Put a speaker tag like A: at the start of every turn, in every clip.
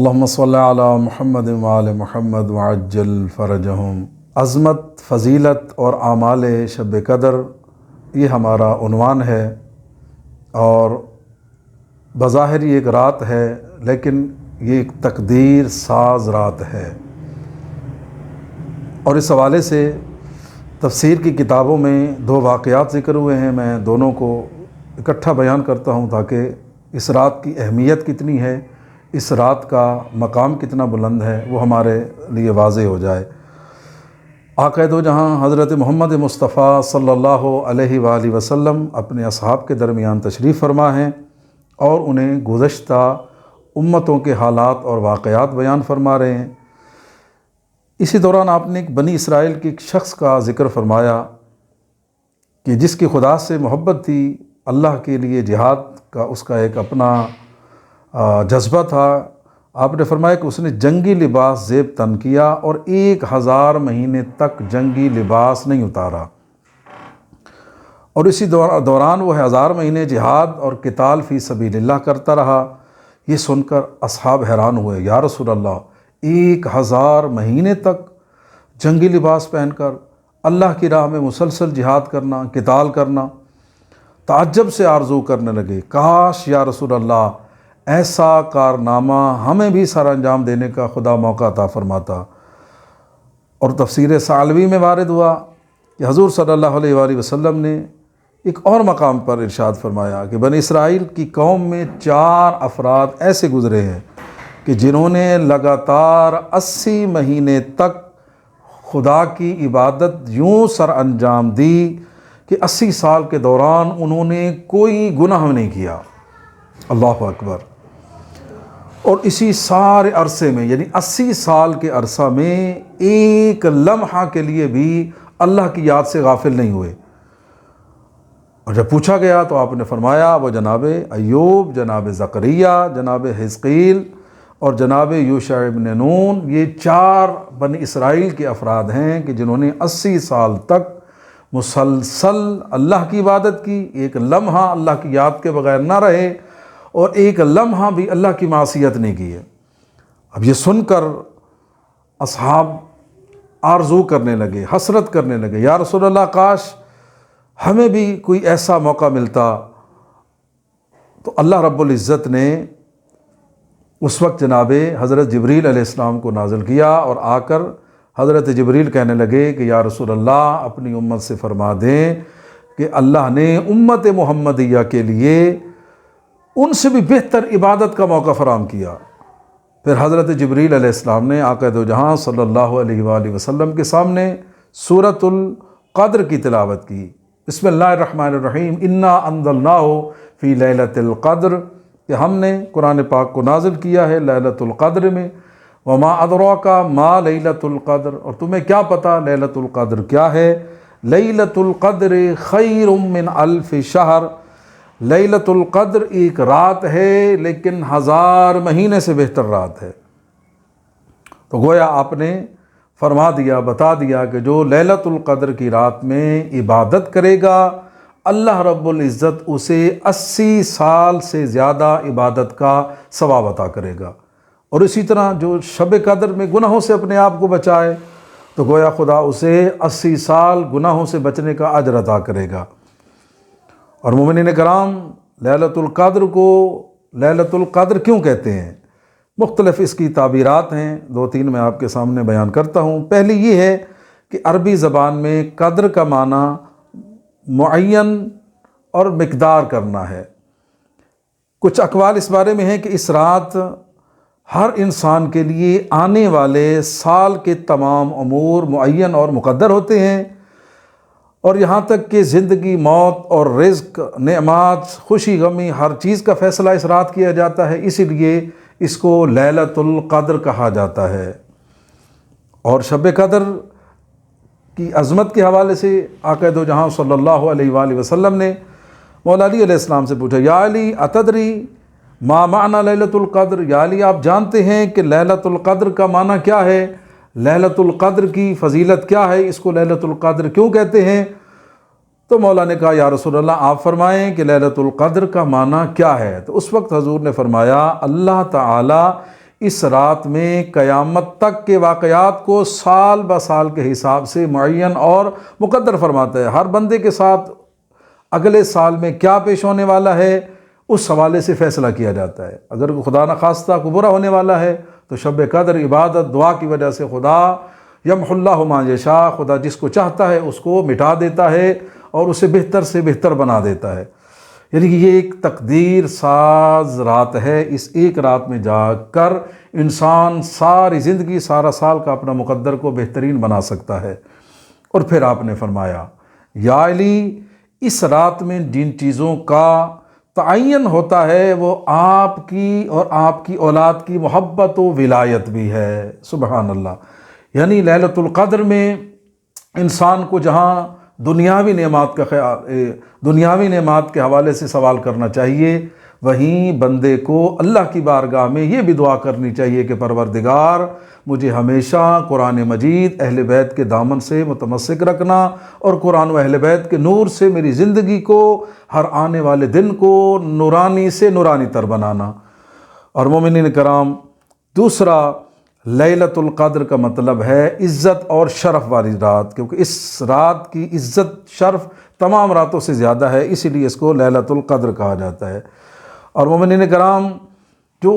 A: اللہم صلی علی محمد وآل محمد وعجل فرجہم۔ عظمت، فضیلت اور اعمال شب قدر، یہ ہمارا عنوان ہے، اور بظاہر یہ ایک رات ہے، لیکن یہ ایک تقدیر ساز رات ہے۔ اور اس حوالے سے تفسیر کی کتابوں میں دو واقعات ذکر ہوئے ہیں، میں دونوں کو اکٹھا بیان کرتا ہوں تاکہ اس رات کی اہمیت کتنی ہے، اس رات کا مقام کتنا بلند ہے، وہ ہمارے لیے واضح ہو جائے۔ آقا دو جہاں حضرت محمد مصطفیٰ صلی اللہ علیہ وآلہ وسلم اپنے اصحاب کے درمیان تشریف فرما ہیں اور انہیں گزشتہ امتوں کے حالات اور واقعات بیان فرما رہے ہیں۔ اسی دوران آپ نے ایک بنی اسرائیل کے ایک شخص کا ذکر فرمایا کہ جس کی خدا سے محبت تھی، اللہ کے لیے جہاد کا اس کا ایک اپنا جذبہ تھا۔ آپ نے فرمایا کہ اس نے جنگی لباس زیب تن کیا اور 1000 مہینے تک جنگی لباس نہیں اتارا، اور اسی دوران وہ 1000 مہینے جہاد اور قتال فی سبیل اللہ کرتا رہا۔ یہ سن کر اصحاب حیران ہوئے، یا رسول اللہ، 1000 مہینے تک جنگی لباس پہن کر اللہ کی راہ میں مسلسل جہاد کرنا، قتال کرنا۔ تعجب سے آرزو کرنے لگے، کاش یا رسول اللہ ایسا کارنامہ ہمیں بھی سر انجام دینے کا خدا موقع عطا فرماتا۔ اور تفسیر ثعلبی میں وارد ہوا کہ حضور صلی اللہ علیہ وآلہ وسلم نے ایک اور مقام پر ارشاد فرمایا کہ بنی اسرائیل کی قوم میں 4 افراد ایسے گزرے ہیں کہ جنہوں نے لگاتار 80 مہینے تک خدا کی عبادت یوں سر انجام دی کہ 80 سال کے دوران انہوں نے کوئی گناہ نہیں کیا۔ اللہ اکبر۔ اور اسی سارے عرصے میں، یعنی 80 سال کے عرصہ میں ایک لمحہ کے لیے بھی اللہ کی یاد سے غافل نہیں ہوئے۔ اور جب پوچھا گیا تو آپ نے فرمایا وہ جناب ایوب، جناب زکریا، جناب حزقیل اور جناب یوشع ابن نون، یہ 4 بنی اسرائیل کے افراد ہیں کہ جنہوں نے 80 سال تک مسلسل اللہ کی عبادت کی، ایک لمحہ اللہ کی یاد کے بغیر نہ رہے اور ایک لمحہ بھی اللہ کی معصیت نہیں کی ہے۔ اب یہ سن کر اصحاب آرزو کرنے لگے، حسرت کرنے لگے، یا رسول اللہ کاش ہمیں بھی کوئی ایسا موقع ملتا۔ تو اللہ رب العزت نے اس وقت جناب حضرت جبریل علیہ السلام کو نازل کیا، اور آ کر حضرت جبریل کہنے لگے کہ یا رسول اللہ اپنی امت سے فرما دیں کہ اللہ نے امت محمدیہ کے لیے ان سے بھی بہتر عبادت کا موقع فراہم کیا۔ پھر حضرت جبریل علیہ السلام نے آقا دو جہاں صلی اللہ علیہ وآلہ وسلم کے سامنے سورۃ القدر کی تلاوت کی۔ بسم اللہ الرحمن الرحیم، انا انزلناہ فی لیلۃ القدر، کہ ہم نے قرآن پاک کو نازل کیا ہے لیلۃ القدر میں۔ وما ادراک ما لیلۃ القدر، اور تمہیں کیا پتہ لیلۃ القدر کیا ہے؟ لیلۃ القدر خیر من الف شہر، لیلۃ القدر ایک رات ہے لیکن 1000 مہینے سے بہتر رات ہے۔ تو گویا آپ نے فرما دیا، بتا دیا کہ جو لیلۃ القدر کی رات میں عبادت کرے گا، اللہ رب العزت اسے 80 سال سے زیادہ عبادت کا ثواب عطا کرے گا۔ اور اسی طرح جو شب قدر میں گناہوں سے اپنے آپ کو بچائے تو گویا خدا اسے 80 سال گناہوں سے بچنے کا اجر عطا کرے گا۔ اور مومنین کرام، لیلۃ القدر کو لیلۃ القدر کیوں کہتے ہیں؟ مختلف اس کی تعبیرات ہیں، 2-3 میں آپ کے سامنے بیان کرتا ہوں۔ پہلی یہ ہے کہ عربی زبان میں قدر کا معنی معین اور مقدار کرنا ہے۔ کچھ اقوال اس بارے میں ہیں کہ اس رات ہر انسان کے لیے آنے والے سال کے تمام امور معین اور مقدر ہوتے ہیں، اور یہاں تک کہ زندگی، موت اور رزق، نعمات، خوشی غمی، ہر چیز کا فیصلہ اس رات کیا جاتا ہے، اسی لیے اس کو لیلۃ القدر کہا جاتا ہے۔ اور شب قدر کی عظمت کے حوالے سے آقا دو جہاں صلی اللہ علیہ وآلہ وسلم نے مولا علی علیہ السلام سے پوچھا، یا علی اتدری ما معنی لیلۃ القدر، یا علی آپ جانتے ہیں کہ لیلۃ القدر کا معنی کیا ہے؟ لیلۃ القدر کی فضیلت کیا ہے؟ اس کو لیلۃ القدر کیوں کہتے ہیں؟ تو مولا نے کہا، یا رسول اللہ آپ فرمائیں کہ لیلۃ القدر کا معنی کیا ہے؟ تو اس وقت حضور نے فرمایا، اللہ تعالیٰ اس رات میں قیامت تک کے واقعات کو سال بہ سال کے حساب سے معین اور مقدر فرماتا ہے۔ ہر بندے کے ساتھ اگلے سال میں کیا پیش ہونے والا ہے اس حوالے سے فیصلہ کیا جاتا ہے۔ اگر خدا نخواستہ کو برا ہونے والا ہے تو شب قدر عبادت دعا کی وجہ سے خدا یمحو اللہ ما یشاء، خدا جس کو چاہتا ہے اس کو مٹا دیتا ہے اور اسے بہتر سے بہتر بنا دیتا ہے۔ یعنی کہ یہ ایک تقدیر ساز رات ہے۔ اس ایک رات میں جا کر انسان ساری زندگی سارا سال کا اپنا مقدر کو بہترین بنا سکتا ہے۔ اور پھر آپ نے فرمایا یا علی، اس رات میں جن چیزوں کا تعین ہوتا ہے وہ آپ کی اور آپ کی اولاد کی محبت و ولایت بھی ہے۔ سبحان اللہ۔ یعنی لیلۃ القدر میں انسان کو جہاں دنیاوی نعمات کے حوالے سے سوال کرنا چاہیے، وہیں بندے کو اللہ کی بارگاہ میں یہ بھی دعا کرنی چاہیے کہ پروردگار مجھے ہمیشہ قرآن مجید اہل بیت کے دامن سے متمسک رکھنا اور قرآن و اہل بیت کے نور سے میری زندگی کو ہر آنے والے دن کو نورانی سے نورانی تر بنانا۔ اور مومنین کرام، دوسرا لیلۃ القدر کا مطلب ہے عزت اور شرف والی رات، کیونکہ اس رات کی عزت شرف تمام راتوں سے زیادہ ہے، اسی لیے اس کو لیلۃ القدر کہا جاتا ہے۔ اور مومنین کرام، جو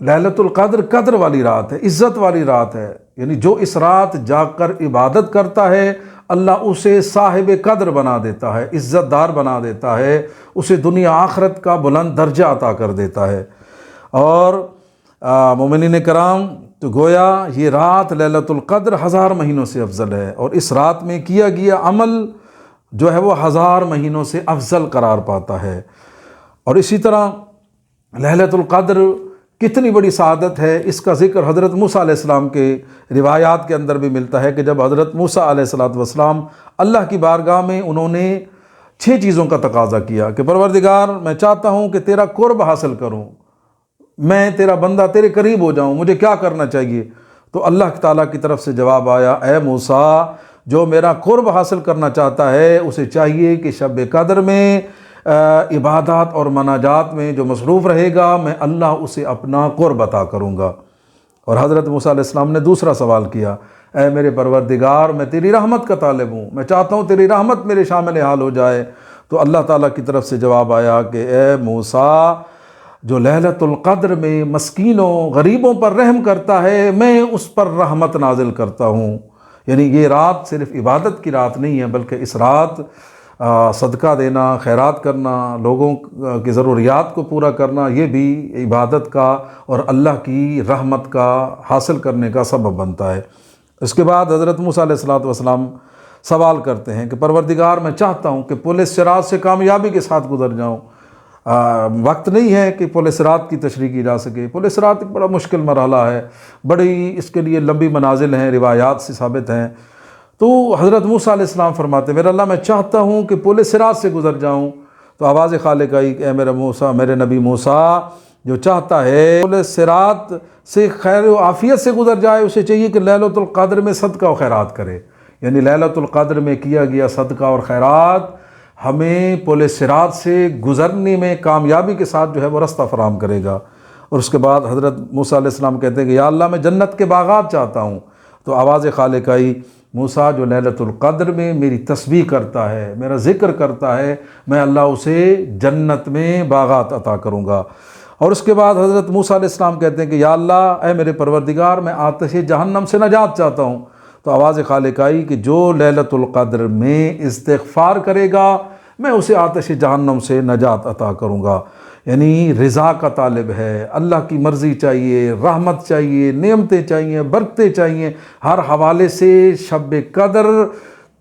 A: لیلۃ القدر قدر والی رات ہے، عزت والی رات ہے، یعنی جو اس رات جا کر عبادت کرتا ہے اللہ اسے صاحب قدر بنا دیتا ہے، عزت دار بنا دیتا ہے، اسے دنیا آخرت کا بلند درجہ عطا کر دیتا ہے۔ اور مومنین کرام، تو گویا یہ رات لیلۃ القدر 1000 مہینوں سے افضل ہے، اور اس رات میں کیا گیا عمل جو ہے وہ 1000 مہینوں سے افضل قرار پاتا ہے۔ اور اسی طرح لیلۃ القدر کتنی بڑی سعادت ہے، اس کا ذکر حضرت موسیٰ علیہ السلام کے روایات کے اندر بھی ملتا ہے کہ جب حضرت موسیٰ علیہ السلام اللہ کی بارگاہ میں انہوں نے 6 چیزوں کا تقاضا کیا کہ پروردگار میں چاہتا ہوں کہ تیرا قرب حاصل کروں، میں تیرا بندہ تیرے قریب ہو جاؤں، مجھے کیا کرنا چاہیے؟ تو اللہ تعالیٰ کی طرف سے جواب آیا، اے موسیٰ، جو میرا قرب حاصل کرنا چاہتا ہے اسے چاہیے کہ شب قدر میں عبادات اور مناجات میں جو مصروف رہے گا میں اللہ اسے اپنا قرب عطا کروں گا۔ اور حضرت موسیٰ علیہ السلام نے دوسرا سوال کیا، اے میرے پروردگار، میں تیری رحمت کا طالب ہوں، میں چاہتا ہوں تیری رحمت میرے شامل حال ہو جائے۔ تو اللہ تعالیٰ کی طرف سے جواب آیا کہ اے موسیٰ، جو لیلۃ القدر میں مسکینوں غریبوں پر رحم کرتا ہے میں اس پر رحمت نازل کرتا ہوں۔ یعنی یہ رات صرف عبادت کی رات نہیں ہے، بلکہ اس رات صدقہ دینا، خیرات کرنا، لوگوں کی ضروریات کو پورا کرنا، یہ بھی عبادت کا اور اللہ کی رحمت کا حاصل کرنے کا سبب بنتا ہے۔ اس کے بعد حضرت موسیٰ علیہ السلام سوال کرتے ہیں کہ پروردگار میں چاہتا ہوں کہ پل صراط سے کامیابی کے ساتھ گزر جاؤں۔ وقت نہیں ہے کہ پل صراط کی تشریح کی جا سکے، پل صراط ایک بڑا مشکل مرحلہ ہے، بڑی اس کے لیے لمبی منازل ہیں، روایات سے ثابت ہیں۔ تو حضرت موسیٰ علیہ السلام فرماتے ہیں میرا اللہ میں چاہتا ہوں کہ پل صراط سے گزر جاؤں۔ تو آواز خالق آئی کہ اے میرا موسیٰ، میرے نبی موسیٰ، جو چاہتا ہے پل صراط سے خیر و عافیت سے گزر جائے اسے چاہیے کہ لیلۃ القدر میں صدقہ و خیرات کرے۔ یعنی لیلۃ القدر میں کیا گیا صدقہ اور خیرات ہمیں پل صراط سے گزرنے میں کامیابی کے ساتھ جو ہے وہ رستہ فراہم کرے گا۔ اور اس کے بعد حضرت موسیٰ علیہ السلام کہتے ہیں کہ یا اللہ میں جنت کے باغات چاہتا ہوں۔ تو آواز خالق آئی، موسیٰ جو لیلۃ القدر میں میری تسبیح کرتا ہے، میرا ذکر کرتا ہے، میں اللہ اسے جنت میں باغات عطا کروں گا۔ اور اس کے بعد حضرت موسیٰ علیہ السلام کہتے ہیں کہ یا اللہ، اے میرے پروردگار، میں آتش جہنم سے نجات چاہتا ہوں۔ تو آواز خالق آئی کہ جو لیلۃ القدر میں استغفار کرے گا میں اسے آتش جہنم سے نجات عطا کروں گا۔ یعنی رضا کا طالب ہے، اللہ کی مرضی چاہیے، رحمت چاہیے، نعمتیں چاہیے، برکتیں چاہیے، ہر حوالے سے شب قدر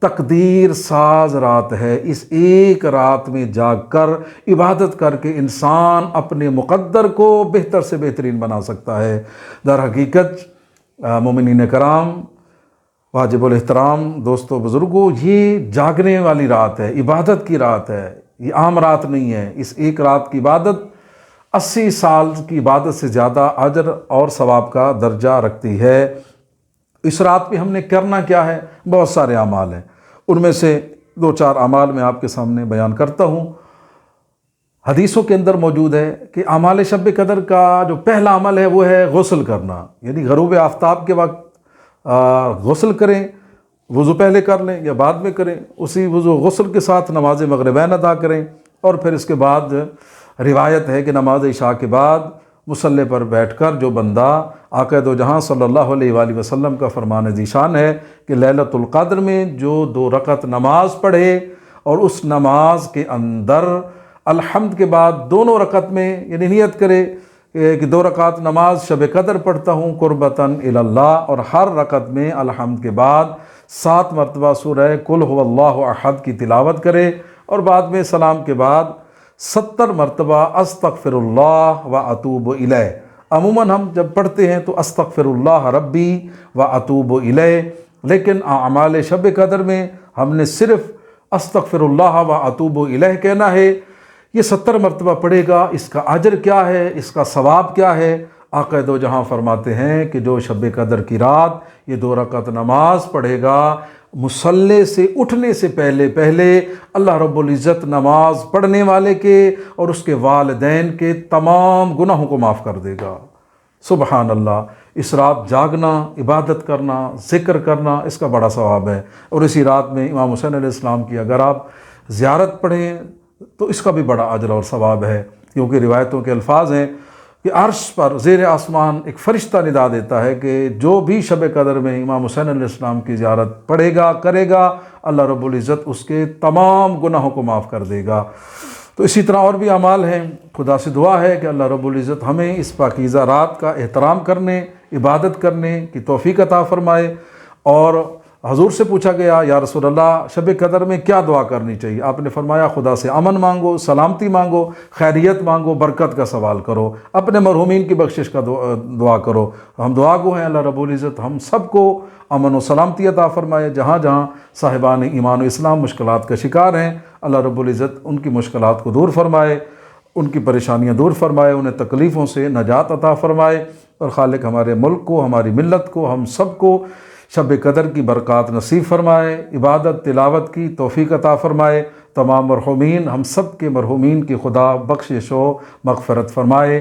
A: تقدیر ساز رات ہے۔ اس ایک رات میں جاگ کر عبادت کر کے انسان اپنے مقدر کو بہتر سے بہترین بنا سکتا ہے۔ در حقیقت مومنین کرام، واجب الاحترام دوستو بزرگوں، یہ جاگنے والی رات ہے، عبادت کی رات ہے، یہ عام رات نہیں ہے۔ اس ایک رات کی عبادت 80 سال کی عبادت سے زیادہ اجر اور ثواب کا درجہ رکھتی ہے۔ اس رات پہ ہم نے کرنا کیا ہے؟ بہت سارے اعمال ہیں، ان میں سے 2-4 اعمال میں آپ کے سامنے بیان کرتا ہوں۔ حدیثوں کے اندر موجود ہے کہ اعمال شب قدر کا جو پہلا عمل ہے وہ ہے غسل کرنا، یعنی غروب آفتاب کے وقت غسل کریں، وضو پہلے کر لیں یا بعد میں کریں، اسی وضو غسل کے ساتھ نماز مغربین ادا کریں، اور پھر اس کے بعد روایت ہے کہ نماز عشاء کے بعد مصلی پر بیٹھ کر جو بندہ آقا دو جہاں صلی اللہ علیہ وآلہ وسلم کا فرمان ذیشان ہے کہ لیلۃ القدر میں جو 2 رکعت نماز پڑھے اور اس نماز کے اندر الحمد کے بعد دونوں رکعت میں یعنی نیت کرے کہ 2 رکعت نماز شب قدر پڑھتا ہوں قربتاً الی اللہ، اور ہر رکعت میں الحمد کے بعد 7 مرتبہ سورہ قل هو اللہ احد کی تلاوت کرے، اور بعد میں سلام کے بعد 70 مرتبہ استغفر اللہ و اتوب الیہ۔ عموماً ہم جب پڑھتے ہیں تو استغفر اللہ ربی و اتوب الیہ، لیکن اعمال شب قدر میں ہم نے صرف استغفر اللہ و اتوب الیہ کہنا ہے۔ یہ 70 مرتبہ پڑھے گا، اس کا اجر کیا ہے، اس کا ثواب کیا ہے؟ آقا دو جہاں فرماتے ہیں کہ جو شب قدر کی رات یہ 2 رکعت نماز پڑھے گا، مصلی سے اٹھنے سے پہلے اللہ رب العزت نماز پڑھنے والے کے اور اس کے والدین کے تمام گناہوں کو معاف کر دے گا۔ سبحان اللہ! اس رات جاگنا، عبادت کرنا، ذکر کرنا، اس کا بڑا ثواب ہے، اور اسی رات میں امام حسین علیہ السلام کی اگر آپ زیارت پڑھیں تو اس کا بھی بڑا اجر اور ثواب ہے، کیونکہ روایتوں کے الفاظ ہیں کہ عرش پر زیر آسمان ایک فرشتہ ندا دیتا ہے کہ جو بھی شب قدر میں امام حسین علیہ السلام کی زیارت پڑھے گا کرے گا، اللہ رب العزت اس کے تمام گناہوں کو معاف کر دے گا۔ تو اسی طرح اور بھی اعمال ہیں، خدا سے دعا ہے کہ اللہ رب العزت ہمیں اس پاکیزہ رات کا احترام کرنے، عبادت کرنے کی توفیق عطا فرمائے۔ اور حضور سے پوچھا گیا یا رسول اللہ شب قدر میں کیا دعا کرنی چاہیے؟ آپ نے فرمایا خدا سے امن مانگو، سلامتی مانگو، خیریت مانگو، برکت کا سوال کرو، اپنے مرحومین کی بخشش کا دعا کرو۔ ہم دعا گو ہیں، اللہ رب العزت ہم سب کو امن و سلامتی عطا فرمائے۔ جہاں جہاں صاحبان ایمان و اسلام مشکلات کا شکار ہیں، اللہ رب العزت ان کی مشکلات کو دور فرمائے، ان کی پریشانیاں دور فرمائے، انہیں تکلیفوں سے نجات عطا فرمائے، اور خالق ہمارے ملک کو، ہماری ملت کو، ہم سب کو شب قدر کی برکات نصیب فرمائے، عبادت تلاوت کی توفیق عطا فرمائے۔ تمام مرحومین، ہم سب کے مرحومین کی خدا بخشش و مغفرت فرمائے۔